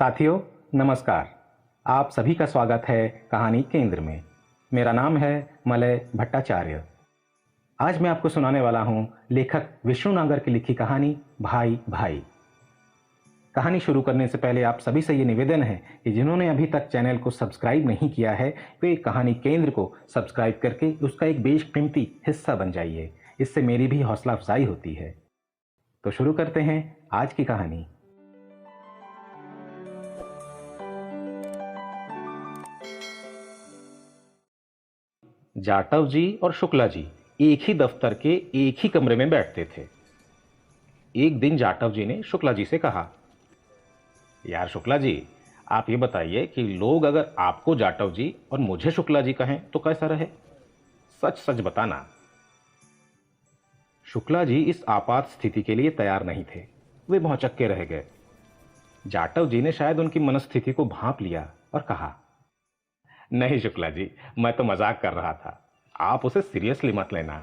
साथियों नमस्कार। आप सभी का स्वागत है कहानी केंद्र में। मेरा नाम है मलय भट्टाचार्य। आज मैं आपको सुनाने वाला हूं लेखक विष्णु नागर की लिखी कहानी भाई भाई। कहानी शुरू करने से पहले आप सभी से ये निवेदन है कि जिन्होंने अभी तक चैनल को सब्सक्राइब नहीं किया है वे कहानी केंद्र को सब्सक्राइब करके उसका एक बेशकीमती हिस्सा बन जाइए। इससे मेरी भी हौसला अफजाई होती है। तो शुरू करते हैं आज की कहानी। जाटव जी और शुक्ला जी एक ही दफ्तर के एक ही कमरे में बैठते थे। एक दिन जाटव जी ने शुक्ला जी से कहा, यार शुक्ला जी, आप ये बताइए कि लोग अगर आपको जाटव जी और मुझे शुक्ला जी कहें तो कैसा रहे? सच सच बताना। शुक्ला जी इस आपात स्थिति के लिए तैयार नहीं थे। वे भौंचक्के रह गए। जाटव जी ने शायद उनकी मनस्थिति को भांप लिया और कहा, नहीं शुक्ला जी, मैं तो मजाक कर रहा था, आप उसे सीरियसली मत लेना।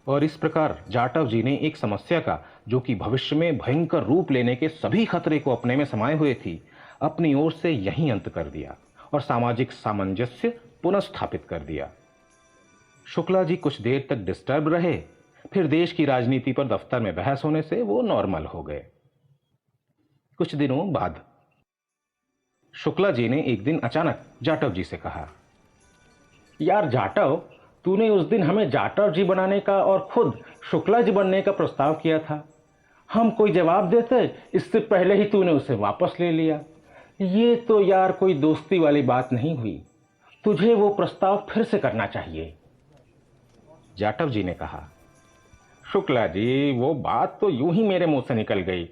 और इस प्रकार जाटव जी ने एक समस्या का, जो कि भविष्य में भयंकर रूप लेने के सभी खतरे को अपने में समाये हुए थी, अपनी ओर से यहीं अंत कर दिया और सामाजिक सामंजस्य पुनर्स्थापित कर दिया। शुक्ला जी कुछ देर तक डिस्टर्ब रहे, फिर देश की राजनीति पर दफ्तर में बहस होने से वो नॉर्मल हो गए। कुछ दिनों बाद शुक्ला जी ने एक दिन अचानक जाटव जी से कहा, यार जाटव, तूने उस दिन हमें जाटव जी बनाने का और खुद शुक्ला जी बनने का प्रस्ताव किया था। हम कोई जवाब देते इससे पहले ही तूने उसे वापस ले लिया। ये तो यार कोई दोस्ती वाली बात नहीं हुई। तुझे वो प्रस्ताव फिर से करना चाहिए। जाटव जी ने कहा, शुक्ला जी, वो बात तो यूं ही मेरे मुंह से निकल गई।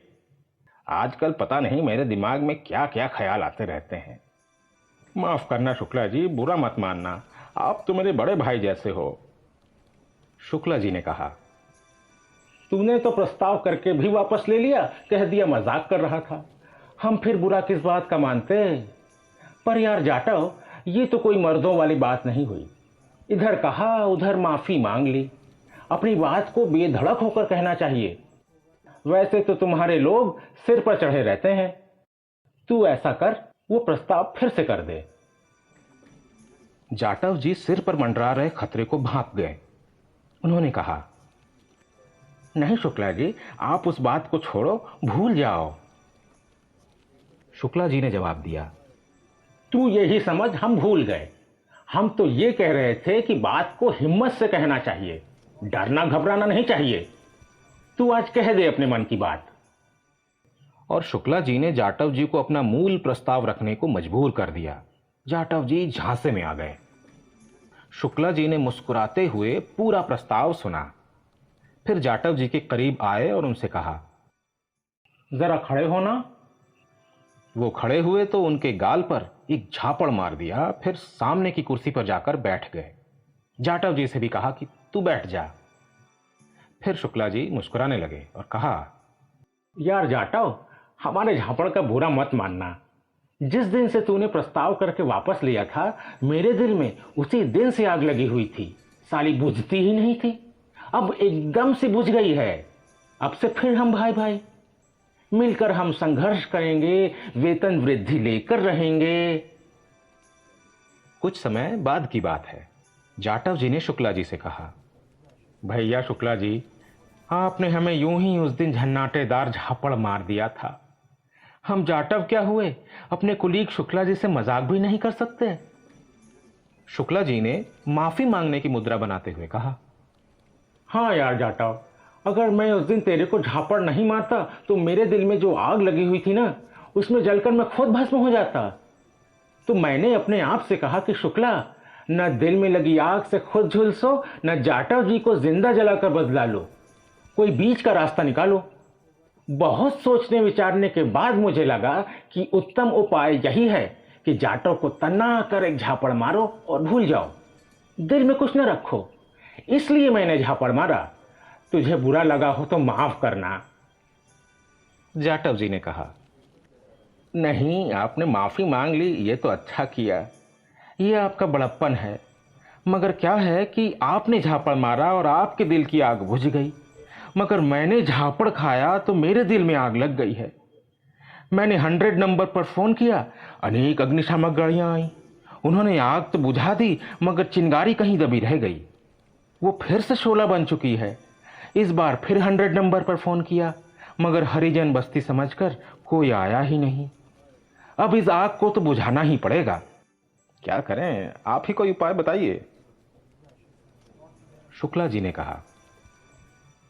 आजकल पता नहीं मेरे दिमाग में क्या क्या ख्याल आते रहते हैं। माफ करना शुक्ला जी, बुरा मत मानना, आप तो मेरे बड़े भाई जैसे हो। शुक्ला जी ने कहा, तूने तो प्रस्ताव करके भी वापस ले लिया, कह दिया मजाक कर रहा था। हम फिर बुरा किस बात का मानते? पर यार जाटव, ये तो कोई मर्दों वाली बात नहीं हुई। इधर कहा उधर माफी मांग ली। अपनी बात को बेधड़क होकर कहना चाहिए। वैसे तो तुम्हारे लोग सिर पर चढ़े रहते हैं। तू ऐसा कर, वो प्रस्ताव फिर से कर दे। जाटव जी सिर पर मंडरा रहे खतरे को भांप गए। उन्होंने कहा, नहीं शुक्ला जी, आप उस बात को छोड़ो, भूल जाओ। शुक्ला जी ने जवाब दिया, तू यही समझ हम भूल गए। हम तो ये कह रहे थे कि बात को हिम्मत से कहना चाहिए, डरना घबराना नहीं चाहिए। तू आज कह दे अपने मन की बात। और शुक्ला जी ने जाटव जी को अपना मूल प्रस्ताव रखने को मजबूर कर दिया। जाटव जी झांसे में आ गए। शुक्ला जी ने मुस्कुराते हुए पूरा प्रस्ताव सुना। फिर जाटव जी के करीब आए और उनसे कहा, जरा खड़े होना। वो खड़े हुए तो उनके गाल पर एक झापड़ मार दिया। फिर सामने की कुर्सी पर जाकर बैठ गए। जाटव जी से भी कहा कि तू बैठ जा। फिर शुक्ला जी मुस्कुराने लगे और कहा, यार जाटव, हमारे झापड़ का बुरा मत मानना। जिस दिन से तूने प्रस्ताव करके वापस लिया था, मेरे दिल में उसी दिन से आग लगी हुई थी। साली बुझती ही नहीं थी, अब एकदम से बुझ गई है। अब से फिर हम भाई भाई मिलकर हम संघर्ष करेंगे, वेतन वृद्धि लेकर रहेंगे। कुछ समय बाद की बात है। जाटव जी ने शुक्ला जी से कहा, भैया शुक्ला जी, आपने हमें यूं ही उस दिन झन्नाटेदार झापड़ मार दिया था। हम जाटव क्या हुए, अपने कुलीग शुक्ला जी से मजाक भी नहीं कर सकते। शुक्ला जी ने माफी मांगने की मुद्रा बनाते हुए कहा, हाँ यार जाटव, अगर मैं उस दिन तेरे को झापड़ नहीं मारता तो मेरे दिल में जो आग लगी हुई थी ना, उसमें जलकर मैं खुद भस्म हो जाता। तो मैंने अपने आप से कहा कि शुक्ला, न दिल में लगी आग से खुद झुलसो, न जाटव जी को जिंदा जलाकर बदला लो। कोई बीच का रास्ता निकालो। बहुत सोचने विचारने के बाद मुझे लगा कि उत्तम उपाय यही है कि जाटव को तना कर एक झापड़ मारो और भूल जाओ, दिल में कुछ न रखो। इसलिए मैंने झापड़ मारा। तुझे बुरा लगा हो तो माफ करना। जाटव जी ने कहा, नहीं, आपने माफी मांग ली, ये तो अच्छा किया। ये आपका बड़प्पन है। मगर क्या है कि आपने झापड़ मारा और आपके दिल की आग बुझ गई, मगर मैंने झापड़ खाया तो मेरे दिल में आग लग गई है। मैंने 100 नंबर पर फोन किया, अनेक अग्निशामक गाड़ियां आई। उन्होंने आग तो बुझा दी, मगर चिंगारी कहीं दबी रह गई। वो फिर से शोला बन चुकी है। इस बार फिर 100 नंबर पर फोन किया, मगर हरिजन बस्ती समझकर कोई आया ही नहीं। अब इस आग को तो बुझाना ही पड़ेगा। क्या करें, आप ही कोई उपाय बताइए। शुक्ला जी ने कहा,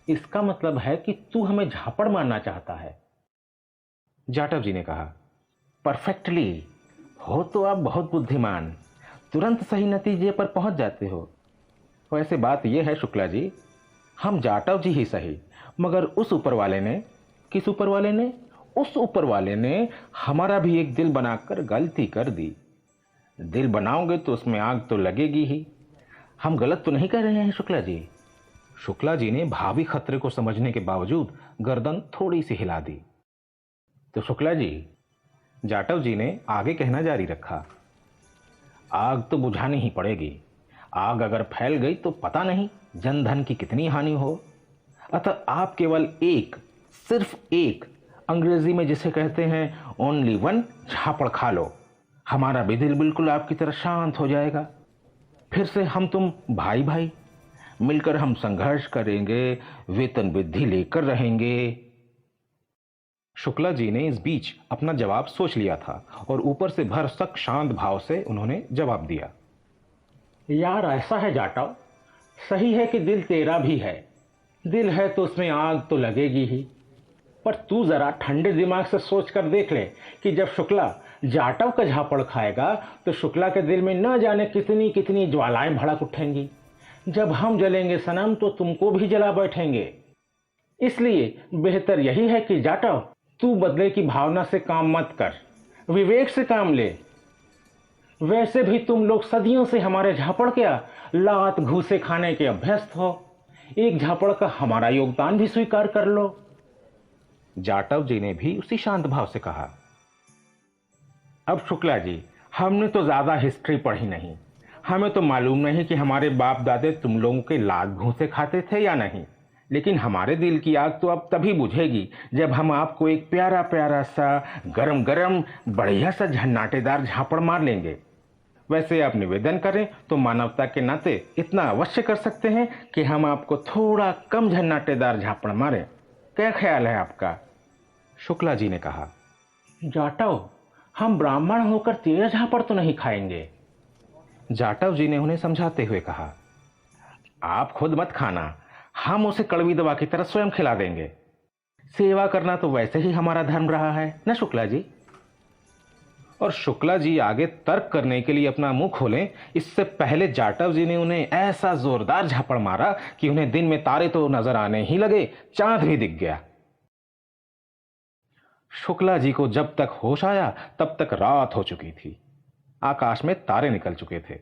इसका मतलब है कि तू हमें झापड़ मारना चाहता है। जाटव जी ने कहा, परफेक्टली। हो तो आप बहुत बुद्धिमान, तुरंत सही नतीजे पर पहुंच जाते हो। वैसे बात यह है शुक्ला जी, हम जाटव जी ही सही, मगर उस ऊपर वाले ने, किस ऊपर वाले ने? उस ऊपर वाले ने हमारा भी एक दिल बनाकर गलती कर दी। दिल बनाओगे तो उसमें आग तो लगेगी ही। हम गलत तो नहीं कर रहे हैं शुक्ला जी? शुक्ला जी ने भावी खतरे को समझने के बावजूद गर्दन थोड़ी सी हिला दी। तो शुक्ला जी, जाटव जी ने आगे कहना जारी रखा, आग तो बुझानी ही पड़ेगी। आग अगर फैल गई तो पता नहीं जनधन की कितनी हानि हो। अतः आप केवल एक, सिर्फ एक, अंग्रेजी में जिसे कहते हैं ओनली वन, झापड़ खा लो। हमारा भी दिल बिल्कुल आपकी तरह शांत हो जाएगा। फिर से हम तुम भाई भाई, मिलकर हम संघर्ष करेंगे, वेतन वृद्धि लेकर रहेंगे। शुक्ला जी ने इस बीच अपना जवाब सोच लिया था और ऊपर से भरसक शांत भाव से उन्होंने जवाब दिया, यार ऐसा है जाटव, सही है कि दिल तेरा भी है। दिल है तो उसमें आग तो लगेगी ही। पर तू जरा ठंडे दिमाग से सोच कर देख ले कि जब शुक्ला जाटव का झापड़ खाएगा तो शुक्ला के दिल में न जाने कितनी कितनी ज्वालाएं भड़क उठेंगी। जब हम जलेंगे सनम तो तुमको भी जला बैठेंगे। इसलिए बेहतर यही है कि जाटव, तू बदले की भावना से काम मत कर, विवेक से काम ले। वैसे भी तुम लोग सदियों से हमारे झापड़ क्या, लात घूसे खाने के अभ्यस्त हो। एक झापड़ का हमारा योगदान भी स्वीकार कर लो। जाटव जी ने भी उसी शांत भाव से कहा, अब शुक्ला जी, हमने तो ज्यादा हिस्ट्री पढ़ी नहीं, हमें तो मालूम नहीं कि हमारे बाप दादे तुम लोगों के लात घूसे खाते थे या नहीं। लेकिन हमारे दिल की आग तो अब तभी बुझेगी जब हम आपको एक प्यारा प्यारा सा गरम गरम बढ़िया सा झन्नाटेदार झापड़ मार लेंगे। वैसे आप निवेदन करें तो मानवता के नाते इतना अवश्य कर सकते हैं कि हम आपको थोड़ा कम झन्नाटेदार झापड़ मारें। क्या ख्याल है आपका? शुक्ला जी ने कहा, जाटव, हम ब्राह्मण होकर तेरा झापड़ तो नहीं खाएंगे। जाटव जी ने उन्हें समझाते हुए कहा, आप खुद मत खाना, हम उसे कड़वी दवा की तरह स्वयं खिला देंगे। सेवा करना तो वैसे ही हमारा धर्म रहा है ना शुक्ला जी? और शुक्ला जी आगे तर्क करने के लिए अपना मुंह खोलें, इससे पहले जाटव जी ने उन्हें ऐसा जोरदार झापड़ मारा कि उन्हें दिन में तारे तो नजर आने ही लगे, चांद भी दिख गया। शुक्ला जी को जब तक होश आया तब तक रात हो चुकी थी। आकाश में तारे निकल चुके थे,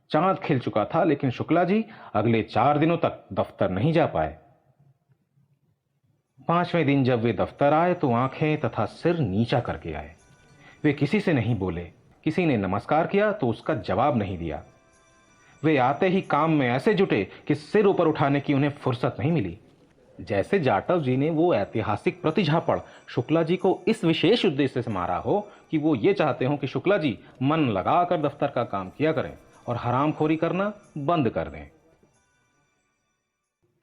चांद खिल चुका था, लेकिन शुक्ला जी अगले 4 दिनों तक दफ्तर नहीं जा पाए। 5वें दिन जब वे दफ्तर आए तो आंखें तथा सिर नीचा करके आए। वे किसी से नहीं बोले, किसी ने नमस्कार किया तो उसका जवाब नहीं दिया। वे आते ही काम में ऐसे जुटे कि सिर ऊपर उठाने की उन्हें फुर्सत नहीं मिली। जैसे जाटव जी ने वो ऐतिहासिक प्रतिझापड़ शुक्ला जी को इस विशेष उद्देश्य से मारा हो कि वो ये चाहते हो कि शुक्ला जी मन लगाकर दफ्तर का काम किया करें और हरामखोरी करना बंद कर दें।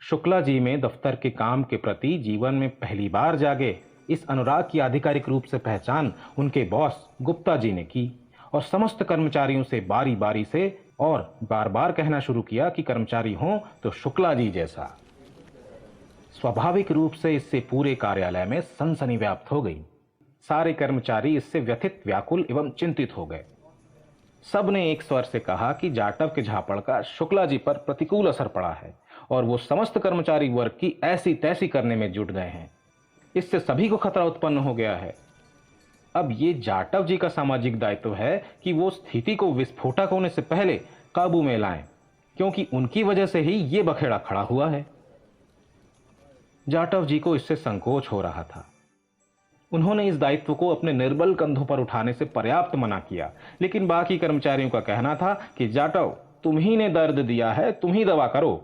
शुक्ला जी में दफ्तर के काम के प्रति जीवन में पहली बार जागे इस अनुराग की आधिकारिक रूप से पहचान उनके बॉस गुप्ता जी ने की और समस्त कर्मचारियों से बारी बारी से और बार बार कहना शुरू किया कि कर्मचारी हों तो शुक्ला जी जैसा। स्वाभाविक रूप से इससे पूरे कार्यालय में सनसनी व्याप्त हो गई। सारे कर्मचारी इससे व्यथित, व्याकुल एवं चिंतित हो गए। सब ने एक स्वर से कहा कि जाटव के झापड़ का शुक्ला जी पर प्रतिकूल असर पड़ा है और वो समस्त कर्मचारी वर्ग की ऐसी तैसी करने में जुट गए हैं। इससे सभी को खतरा उत्पन्न हो गया है। अब ये जाटव जी का सामाजिक दायित्व है कि वो स्थिति को विस्फोटक होने से पहले काबू में लाएं, क्योंकि उनकी वजह से ही ये बखेड़ा खड़ा हुआ है। जाटव जी को इससे संकोच हो रहा था। उन्होंने इस दायित्व को अपने निर्बल कंधों पर उठाने से पर्याप्त मना किया, लेकिन बाकी कर्मचारियों का कहना था कि जाटव, तुम ही ने दर्द दिया है, तुम ही दवा करो।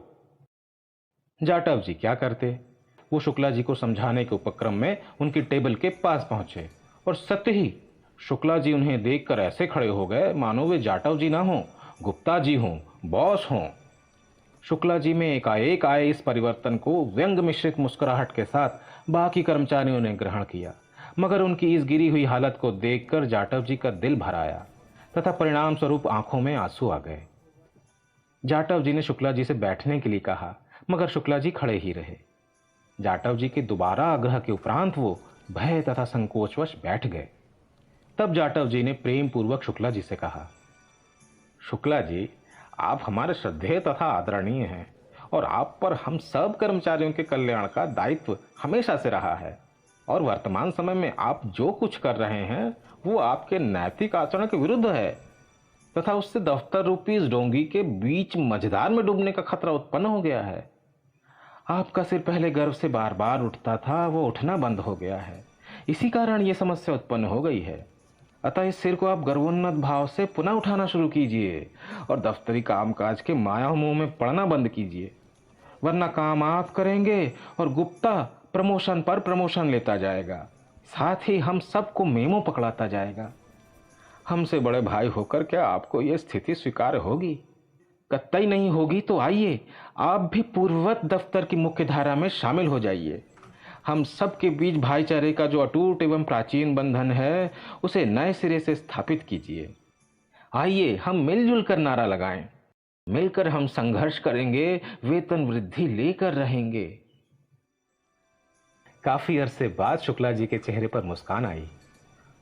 जाटव जी क्या करते? वो शुक्ला जी को समझाने के उपक्रम में उनकी टेबल के पास पहुंचे और सत्य ही शुक्ला जी उन्हें देखकर ऐसे खड़े हो गए मानो वे जाटव जी ना हों, गुप्ता जी हों, बॉस हों। शुक्ला जी में एकाएक आए इस परिवर्तन को व्यंग मिश्रित मुस्कुराहट के साथ बाकी कर्मचारियों ने ग्रहण किया, मगर उनकी इस गिरी हुई हालत को देखकर जाटव जी का दिल भर आया तथा परिणाम स्वरूप आंखों में आंसू आ गए। जाटव जी ने शुक्ला जी से बैठने के लिए कहा, मगर शुक्ला जी खड़े ही रहे। जाटव जी के दोबारा आग्रह के उपरांत वो भय तथा संकोचवश बैठ गए। तब जाटव जी ने प्रेम पूर्वक शुक्ला जी से कहा, शुक्ला जी, आप हमारे श्रद्धेय तथा आदरणीय हैं और आप पर हम सब कर्मचारियों के कल्याण का दायित्व हमेशा से रहा है और वर्तमान समय में आप जो कुछ कर रहे हैं वो आपके नैतिक आचरण के विरुद्ध है तथा उससे दफ्तर रूपी इस डोंगी के बीच मझधार में डूबने का खतरा उत्पन्न हो गया है। आपका सिर पहले गर्व से बार बार उठता था, वो उठना बंद हो गया है। इसी कारण ये समस्या उत्पन्न हो गई है। अतः इस सिर को आप गर्वोन्नत भाव से पुनः उठाना शुरू कीजिए और दफ्तरी कामकाज के माया मोह में पड़ना बंद कीजिए, वरना काम आप करेंगे और गुप्ता प्रमोशन पर प्रमोशन लेता जाएगा, साथ ही हम सबको मेमो पकड़ाता जाएगा। हमसे बड़े भाई होकर क्या आपको यह स्थिति स्वीकार्य होगी? कतई नहीं होगी। तो आइए आप भी पूर्ववत दफ्तर की मुख्य धारा में शामिल हो जाइए। हम सबके बीच भाईचारे का जो अटूट एवं प्राचीन बंधन है उसे नए सिरे से स्थापित कीजिए। आइए हम मिलजुल कर नारा लगाएं, मिलकर हम संघर्ष करेंगे, वेतन वृद्धि लेकर रहेंगे। काफी अरसे बाद शुक्ला जी के चेहरे पर मुस्कान आई।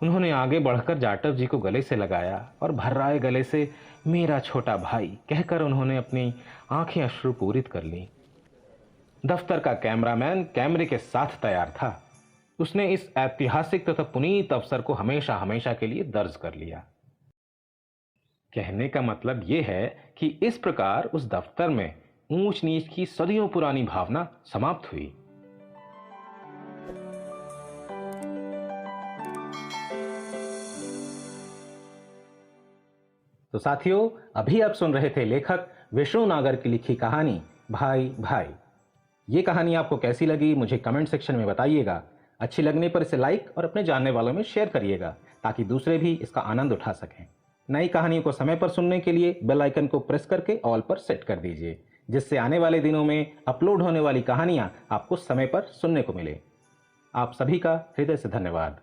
उन्होंने आगे बढ़कर जाटव जी को गले से लगाया और भर्राए गले से मेरा छोटा भाई कहकर उन्होंने अपनी आंखें अश्रुपूरित कर लीं। दफ्तर का कैमरामैन कैमरे के साथ तैयार था। उसने इस ऐतिहासिक तथा पुनीत अवसर को हमेशा हमेशा के लिए दर्ज कर लिया। कहने का मतलब यह है कि इस प्रकार उस दफ्तर में ऊंच नीच की सदियों पुरानी भावना समाप्त हुई। तो साथियों, अभी आप सुन रहे थे लेखक विष्णु नागर की लिखी कहानी भाई भाई। ये कहानी आपको कैसी लगी मुझे कमेंट सेक्शन में बताइएगा। अच्छी लगने पर इसे लाइक और अपने जानने वालों में शेयर करिएगा ताकि दूसरे भी इसका आनंद उठा सकें। नई कहानियों को समय पर सुनने के लिए बेल आइकन को प्रेस करके ऑल पर सेट कर दीजिए, जिससे आने वाले दिनों में अपलोड होने वाली कहानियां आपको समय पर सुनने को मिले। आप सभी का हृदय से धन्यवाद।